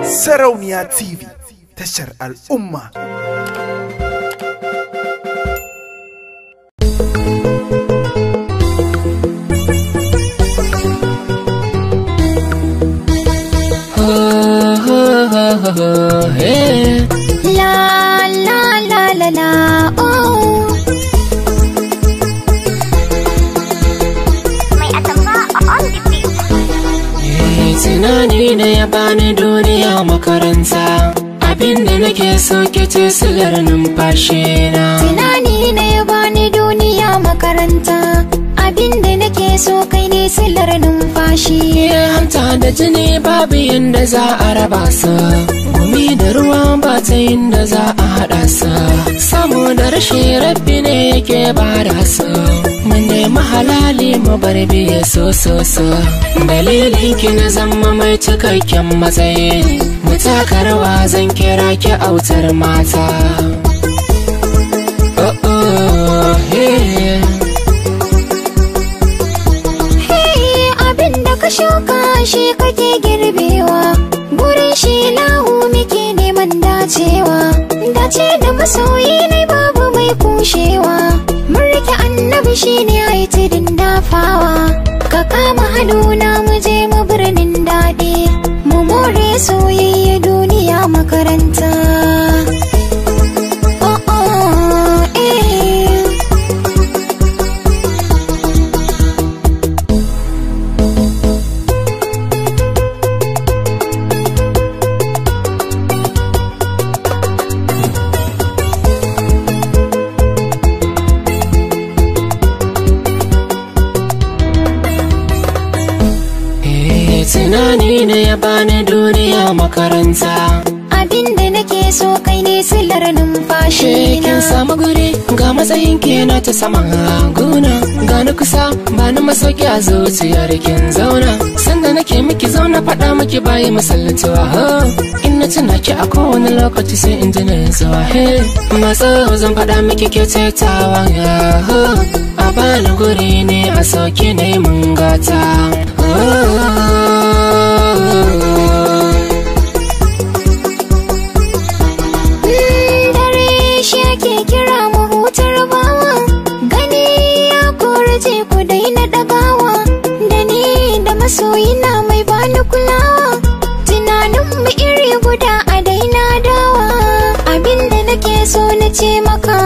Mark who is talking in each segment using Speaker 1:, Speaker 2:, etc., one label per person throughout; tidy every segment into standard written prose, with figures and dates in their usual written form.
Speaker 1: Sarauniya TV, tashar al'umma.
Speaker 2: La la la la la, oh. Mai atamfa on the beat.
Speaker 3: Tunani ne ya bani duniya makaranta, abinda nake so ke ce silar numfashi na.
Speaker 2: Tunani ne ya bani duniya makaranta, abinda nake so kai ne silar numfashi.
Speaker 3: Hanta da jini babu yanda za a raba su, gumi da ruwa ba ta yanda za a haɗa su. Saboda rashin rabbi ne yake bada su, mu nemi halali mu bar biye so. Dalilin ki na zama mai cikakken matsayi, mu taka rawa zan kira ki autar mata.
Speaker 2: Ka shuka shi kake girbewa, gurin shi lahu muke neman dacewa. Dace da masoyi ne babu mai kushewa, mun rike annabi shi ne haitidin dafawa. Ka kama hannuna mu je mu birnin daɗi, mu more soyayya duniya makaranta.
Speaker 3: Tunani ne ya bani duniya makaranta,
Speaker 2: abinda nake so kai ne silar numfashi na.
Speaker 3: Kin samu guri ga matsayin ke na ta saman haguna, ga na kusa ba na masauki a zuciyar kin zauna. Sanda nake miki zauna faɗa miki bayi masallatuwa, in na tuna ki a kowane lokaci sai in ji na zuwa. Matsa zan faɗa miki ke taitawa, a bani guri ne a sauki ne mun gata.
Speaker 2: Dare shi ake kira mahutar bawa, gani ya korace ku daina ɗagawa. Da ni da masoyina mai bani kulawa, tunanin mu iri guda a daina dawa. Abinda nake so na ce maka,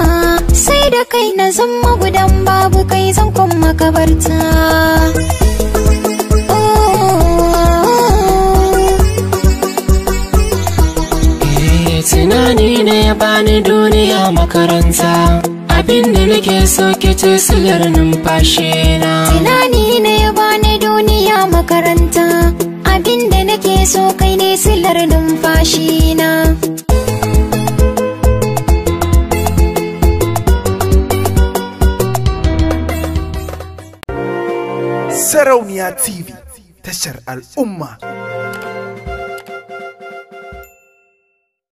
Speaker 2: sai da kai na zama gudan babu kai zan kun makabarta.
Speaker 3: Tunani ne ya bani duniya makaranta, abinda nake so ke ce silar numfashi na.
Speaker 2: Tunani ne ya bani duniya makaranta, abinda nake so kai ne silar numfashi na.
Speaker 1: Sarauniya TV, tashar al'umma.